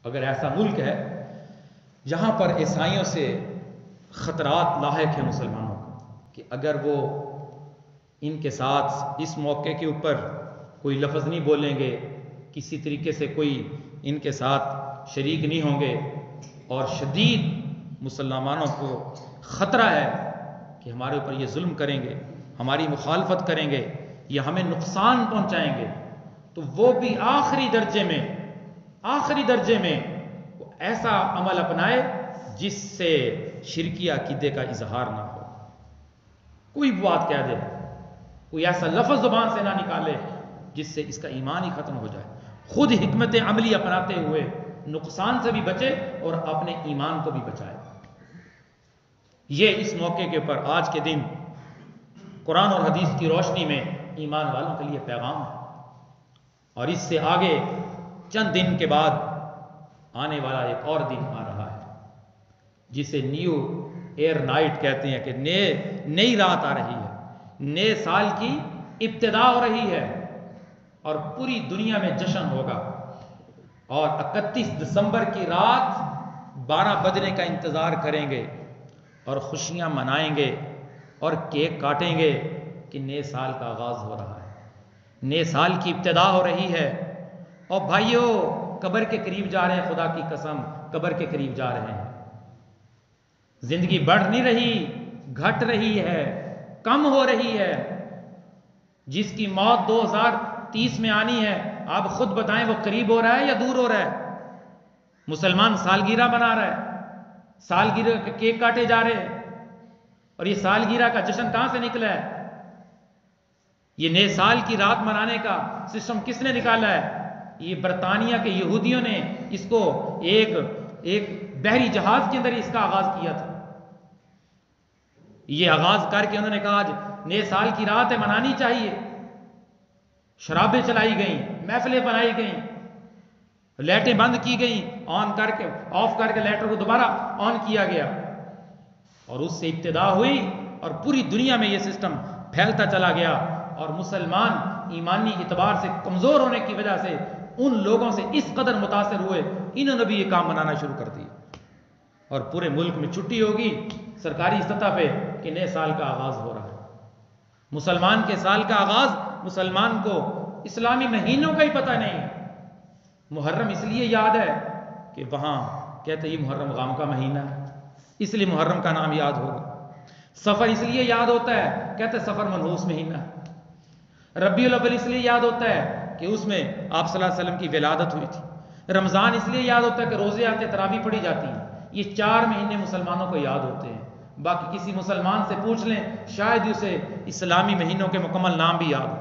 اگر ایسا ملک ہے جہاں پر عیسائیوں سے خطرات لاحق ہیں مسلمانوں کو، کہ اگر وہ ان کے ساتھ اس موقع کے اوپر کوئی لفظ نہیں بولیں گے، کسی طریقے سے کوئی ان کے ساتھ شریک نہیں ہوں گے، اور شدید مسلمانوں کو خطرہ ہے کہ ہمارے اوپر یہ ظلم کریں گے، ہماری مخالفت کریں گے یا ہمیں نقصان پہنچائیں گے، تو وہ بھی آخری درجے میں وہ ایسا عمل اپنائے جس سے شرکی عقیدے کا اظہار نہ ہو، کوئی بات کہہ دے، کوئی ایسا لفظ زبان سے نہ نکالے جس سے اس کا ایمان ہی ختم ہو جائے، خود حکمت عملی اپناتے ہوئے نقصان سے بھی بچے اور اپنے ایمان کو بھی بچائے۔ یہ اس موقع کے اوپر آج کے دن قرآن اور حدیث کی روشنی میں ایمان والوں کے لیے پیغام ہے، اور اس سے آگے چند دن کے بعد آنے والا ایک اور دن آ رہا ہے جسے نیو ایئر نائٹ کہتے ہیں، کہ نئی رات آ رہی ہے، نئے سال کی ابتدا ہو رہی ہے، اور پوری دنیا میں جشن ہوگا، اور 31 دسمبر کی رات 12 بجنے کا انتظار کریں گے اور خوشیاں منائیں گے اور کیک کاٹیں گے کہ نئے سال کا آغاز ہو رہا ہے، نئے سال کی ابتدا ہو رہی ہے۔ اور بھائیو، قبر کے قریب جا رہے ہیں، خدا کی قسم قبر کے قریب جا رہے ہیں، زندگی بڑھ نہیں رہی، گھٹ رہی ہے، کم ہو رہی ہے۔ جس کی موت 2030 میں آنی ہے، آپ خود بتائیں وہ قریب ہو رہا ہے یا دور ہو رہا ہے؟ مسلمان سالگرہ بنا رہا ہے، سالگرہ کے کیک کاٹے جا رہے ہیں، اور یہ سالگرہ کا جشن کہاں سے نکلا ہے؟ یہ نئے سال کی رات منانے کا سسٹم کس نے نکالا ہے؟ یہ برطانیہ کے یہودیوں نے اس کو ایک بحری جہاز کے اندر اس کا آغاز کیا تھا۔ یہ آغاز کر کے انہوں نے کہا آج نئے سال کی رات ہے، منانی چاہیے، شرابیں چلائی گئیں، محفلیں بنائی گئیں، لائٹیں بند کی گئیں، آف کر کے لائٹر کو دوبارہ آن کیا گیا، اور اس سے ابتدا ہوئی اور پوری دنیا میں یہ سسٹم پھیلتا چلا گیا، اور مسلمان ایمانی اعتبار سے کمزور ہونے کی وجہ سے ان لوگوں سے اس قدر متاثر ہوئے، انہوں نے بھی یہ کام منانا شروع کر دیا، اور پورے ملک میں چھٹی ہوگی سرکاری سطح پہ کہ نئے سال کا آغاز ہو رہا ہے۔ مسلمان کے سال کا آغاز مسلمان کو اسلامی مہینوں کا ہی پتہ نہیں۔ محرم اس لیے یاد ہے کہ وہاں کہتے یہ محرم غام کا مہینہ ہے، اس لیے محرم کا نام یاد ہوگا۔ سفر اس لیے یاد ہوتا ہے، کہتے سفر منحوس مہینہ ہے۔ ربیع الاول اس لیے یاد ہوتا ہے کہ اس میں آپ صلی اللہ علیہ وسلم کی ولادت ہوئی تھی۔ رمضان اس لیے یاد ہوتا ہے کہ روزے آتے، تراویح پڑھی جاتی ہیں۔ یہ 4 مہینے مسلمانوں کو یاد ہوتے ہیں، باقی کسی مسلمان سے پوچھ لیں شاید اسے اسلامی مہینوں کے مکمل نام بھی یاد ہو۔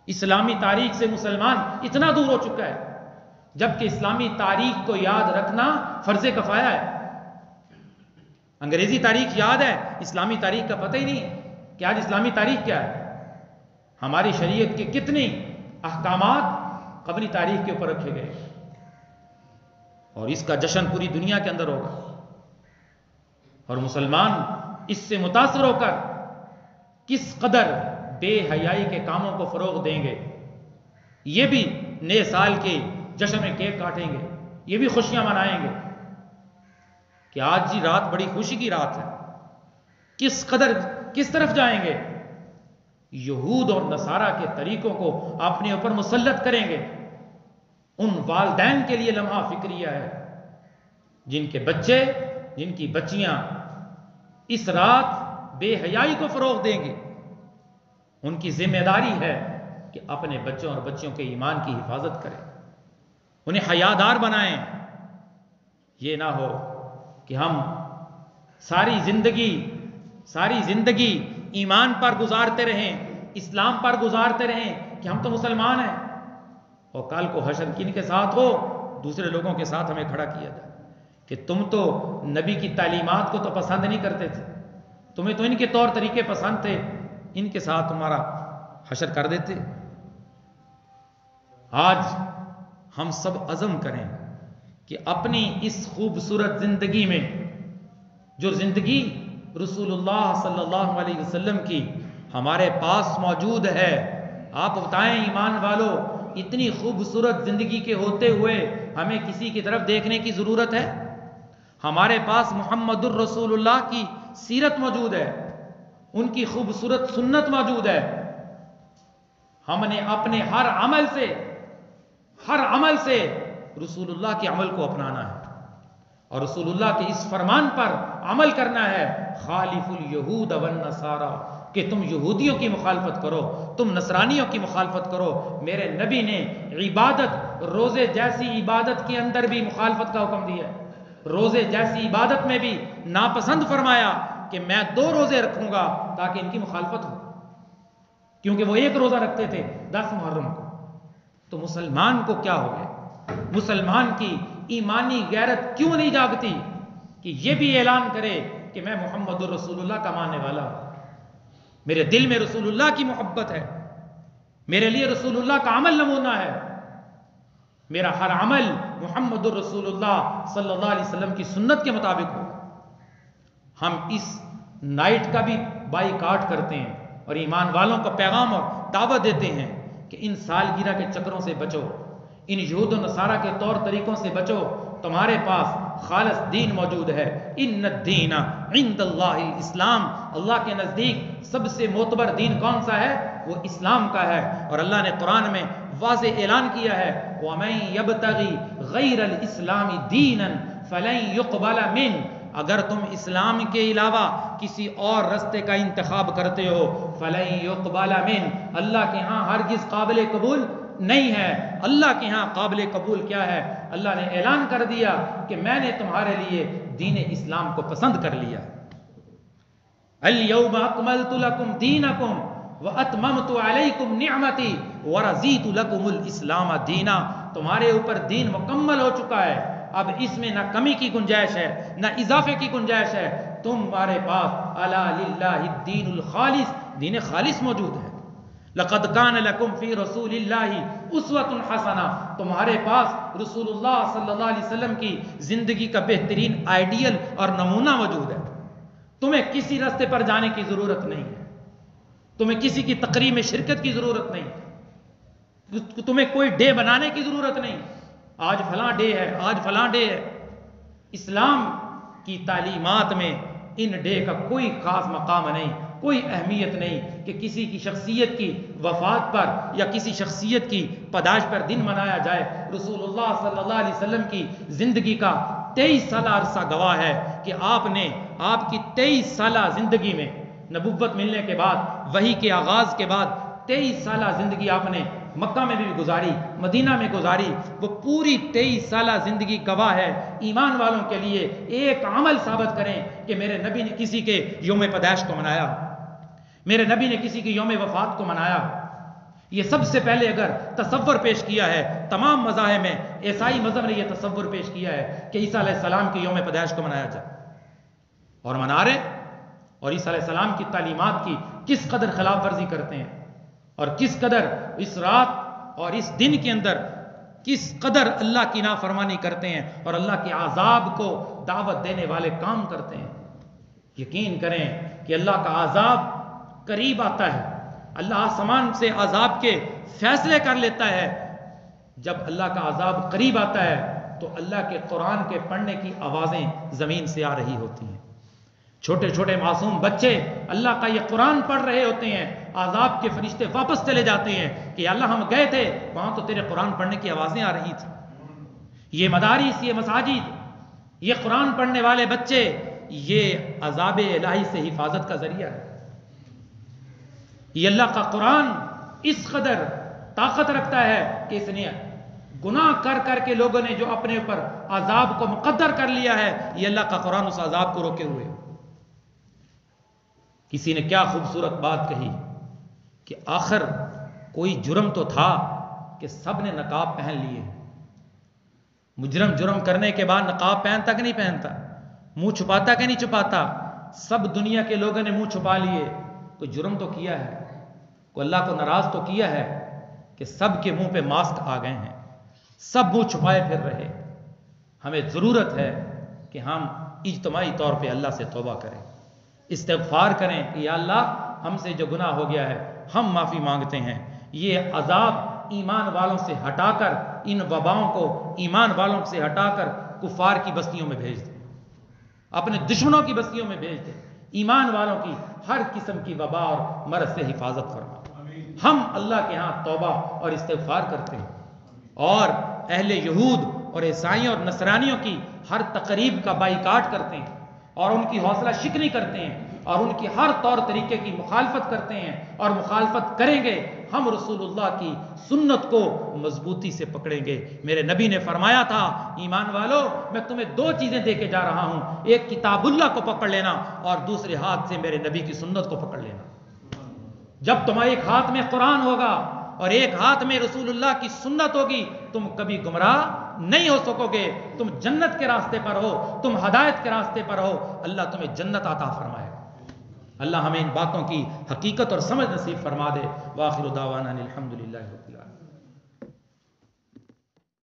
اسلامی تاریخ سے مسلمان اتنا دور ہو چکا ہے، جبکہ اسلامی تاریخ کو یاد رکھنا فرض کفایہ ہے۔ انگریزی تاریخ یاد ہے، اسلامی تاریخ کا پتہ ہی نہیں کہ آج اسلامی تاریخ کیا ہے۔ ہماری شریعت کے کتنے احکامات قبری تاریخ کے اوپر رکھے گئے، اور اس کا جشن پوری دنیا کے اندر ہوگا، اور مسلمان اس سے متاثر ہو کر کس قدر بے حیائی کے کاموں کو فروغ دیں گے۔ یہ بھی نئے سال کے جشن میں کیک کاٹیں گے، یہ بھی خوشیاں منائیں گے کہ آج جی رات بڑی خوشی کی رات ہے۔ کس طرف جائیں گے؟ یہود اور نصارہ کے طریقوں کو اپنے اوپر مسلط کریں گے۔ ان والدین کے لیے لمحہ فکریہ ہے جن کے بچے، جن کی بچیاں اس رات بے حیائی کو فروغ دیں گے۔ ان کی ذمہ داری ہے کہ اپنے بچوں اور بچیوں کے ایمان کی حفاظت کریں، انہیں حیادار بنائیں۔ یہ نہ ہو کہ ہم ساری زندگی ایمان پر گزارتے رہیں، اسلام پر گزارتے رہیں کہ ہم تو مسلمان ہیں، اور کل کو حشر کن کے ساتھ ہو؟ دوسرے لوگوں کے ساتھ ہمیں کھڑا کیا جائے کہ تم تو نبی کی تعلیمات کو تو پسند نہیں کرتے تھے، تمہیں تو ان کے طور طریقے پسند تھے، ان کے ساتھ تمہارا حشر کر دیتے۔ آج ہم سب عزم کریں کہ اپنی اس خوبصورت زندگی میں، جو زندگی رسول اللہ صلی اللہ علیہ وسلم کی ہمارے پاس موجود ہے، آپ بتائیں ایمان والو، اتنی خوبصورت زندگی کے ہوتے ہوئے ہمیں کسی کی طرف دیکھنے کی ضرورت ہے؟ ہمارے پاس محمد الرسول اللہ کی سیرت موجود ہے، ان کی خوبصورت سنت موجود ہے. ہم نے اپنے ہر عمل سے رسول اللہ کے عمل کو اپنانا ہے اور رسول اللہ کے اس فرمان پر عمل کرنا ہے، خالف الیہود والنصارى، کہ تم یہودیوں کی مخالفت کرو، تم نصرانیوں کی مخالفت کرو. میرے نبی نے عبادت، روزے جیسی عبادت کے اندر بھی مخالفت کا حکم دیا ہے. روزے جیسی عبادت میں بھی ناپسند فرمایا کہ میں 2 روزے رکھوں گا تاکہ ان کی مخالفت ہو، کیونکہ وہ 1 روزہ رکھتے تھے 10 محرم کو. تو مسلمان کو کیا ہو گیا؟ مسلمان کی ایمانی غیرت کیوں نہیں جاگتی کہ یہ بھی اعلان کرے کہ میں محمد الرسول اللہ کا ماننے والا ہوں، میرے دل میں رسول اللہ کی محبت ہے، میرے لیے رسول اللہ کا عمل نمونہ ہے، میرا ہر عمل محمد الرسول اللہ صلی اللہ علیہ وسلم کی سنت کے مطابق ہو. ہم اس نائٹ کا بھی بائیکاٹ کرتے ہیں اور ایمان والوں کو پیغام اور دعوت دیتے ہیں کہ ان سالگرہ کے چکروں سے بچو، ان یہود و نصارہ کے طور طریقوں سے بچو. تمہارے پاس خالص دین موجود ہے. ان الدین عند اللہ الاسلام، اللہ کے نزدیک سب سے معتبر دین کون سا ہے؟ وہ اسلام کا ہے. اور اللہ نے قرآن میں واضح اعلان کیا ہے وَمَن يَبْتَغِي غَيْرَ الْإِسْلَامِ دِينًا فَلَن يُقْبَلَ مِنْهُ، اگر تم اسلام کے علاوہ کسی اور رستے کا انتخاب کرتے ہو فَلَن يُقْبَلَ مِنْهُ، اللہ کے ہاں ہرگز قابل قبول نہیں ہے. اللہ کے ہاں قابل قبول کیا ہے؟ اللہ نے اعلان کر دیا کہ میں نے تمہارے لیے دین اسلام کو پسند کر لیا. الْيَوْمَ أَكْمَلْتُ لَكُمْ دِينَكُمْ وَأَتْمَمْتُ عَلَيْكُمْ نِعْمَتِي وَرَضِيتُ لَكُمُ الْإِسْلَامَ دِينًا، تمہارے اوپر دین مکمل ہو چکا ہے، اب اس میں نہ کمی کی گنجائش ہے نہ اضافے کی گنجائش ہے. تمہارے پاس الا للہ الدین الخالص، دین خالص موجود ہے. لقد کان لکم فی رسول اللہ اسوۃ حسنہ، تمہارے پاس رسول اللہ صلی اللہ علیہ وسلم کی زندگی کا بہترین آئیڈیل اور نمونہ موجود ہے. تمہیں کسی راستے پر جانے کی ضرورت نہیں ہے، تمہیں کسی کی تقریب میں شرکت کی ضرورت نہیں، تمہیں کوئی ڈے بنانے کی ضرورت نہیں. آج فلاں ڈے ہے، آج فلاں ڈے ہے. اسلام کی تعلیمات میں ان ڈے کا کوئی خاص مقام نہیں، کوئی اہمیت نہیں کہ کسی کی شخصیت کی وفات پر یا کسی شخصیت کی پیدائش پر دن منایا جائے. رسول اللہ صلی اللہ علیہ وسلم کی زندگی کا 23 سالہ عرصہ گواہ ہے کہ آپ کی 23 سالہ زندگی میں، نبوت ملنے کے بعد، وحی کے آغاز کے بعد 23 سالہ زندگی آپ نے مکہ میں بھی گزاری، مدینہ میں گزاری. وہ پوری 23 سالہ زندگی گواہ ہے. ایمان والوں کے لیے ایک عمل ثابت کریں کہ میرے نبی نے کسی کے یوم پیدائش کو منایا، میرے نبی نے کسی کی یوم وفات کو منایا. یہ سب سے پہلے اگر تصور پیش کیا ہے تمام مذاہب میں، عیسائی مذہب نے یہ تصور پیش کیا ہے کہ عیسیٰ علیہ السلام کی یوم پیدائش کو منایا جائے، اور منا رہے. اور عیسیٰ علیہ السلام کی تعلیمات کی کس قدر خلاف ورزی کرتے ہیں، اور کس قدر اس رات اور اس دن کے اندر کس قدر اللہ کی نافرمانی کرتے ہیں اور اللہ کے عذاب کو دعوت دینے والے کام کرتے ہیں. یقین کریں کہ اللہ کا عذاب قریب آتا ہے. اللہ آسمان سے عذاب کے فیصلے کر لیتا ہے. جب اللہ کا عذاب قریب آتا ہے تو اللہ کے قرآن کے پڑھنے کی آوازیں زمین سے آ رہی ہوتی ہیں. چھوٹے چھوٹے معصوم بچے اللہ کا یہ قرآن پڑھ رہے ہوتے ہیں، عذاب کے فرشتے واپس چلے جاتے ہیں کہ اللہ ہم گئے تھے وہاں تو تیرے قرآن پڑھنے کی آوازیں آ رہی تھیں. یہ مدارس، یہ مساجد، یہ قرآن پڑھنے والے بچے، یہ عذاب الہی سے حفاظت کا ذریعہ ہے. یہ اللہ کا قرآن اس قدر طاقت رکھتا ہے کہ اس نے گناہ کر کر کے لوگوں نے جو اپنے اوپر عذاب کو مقدر کر لیا ہے، یہ اللہ کا قرآن اس عذاب کو روکے ہوئے. کسی نے کیا خوبصورت بات کہی کہ آخر کوئی جرم تو تھا کہ سب نے نقاب پہن لیے. مجرم جرم کرنے کے بعد نقاب پہنتا کہ نہیں پہنتا، منہ چھپاتا کہ نہیں چھپاتا؟ سب دنیا کے لوگوں نے منہ چھپا لیے. کوئی جرم تو کیا ہے، کوئی اللہ کو ناراض تو کیا ہے کہ سب کے منہ پہ ماسک آ گئے ہیں، سب منہ چھپائے پھر رہے. ہمیں ضرورت ہے کہ ہم اجتماعی طور پہ اللہ سے توبہ کریں، استغفار کریں کہ یا اللہ ہم سے جو گناہ ہو گیا ہے ہم معافی مانگتے ہیں. یہ عذاب ایمان والوں سے ہٹا کر ان وباؤں کو ایمان والوں سے ہٹا کر کفار کی بستیوں میں بھیج دے، اپنے دشمنوں کی بستیوں میں بھیج دے، ایمان والوں کی ہر قسم کی وبا اور مرض سے حفاظت فرما۔ ہم اللہ کے ہاں توبہ اور استغفار کرتے ہیں، اور اہل یہود اور عیسائیوں اور نصرانیوں کی ہر تقریب کا بائیکاٹ کرتے ہیں، اور ان کی حوصلہ شکنی کرتے ہیں، اور ان کی ہر طور طریقے کی مخالفت کرتے ہیں، اور مخالفت کریں گے۔ ہم رسول اللہ کی سنت کو مضبوطی سے پکڑیں گے۔ میرے نبی نے فرمایا تھا، ایمان والو میں تمہیں دو چیزیں دے کے جا رہا ہوں، ایک کتاب اللہ کو پکڑ لینا اور دوسرے ہاتھ سے میرے نبی کی سنت کو پکڑ لینا۔ جب تمہارے ایک ہاتھ میں قرآن ہوگا اور ایک ہاتھ میں رسول اللہ کی سنت ہوگی، تم کبھی گمراہ نہیں ہو سکو گے، تم جنت کے راستے پر ہو، تم ہدایت کے راستے پر ہو، اللہ تمہیں جنت عطا فرمائے۔ اللہ ہمیں ان باتوں کی حقیقت اور سمجھ نصیب فرما دے۔ وآخر دعوانا الحمدللہ رب العالمین۔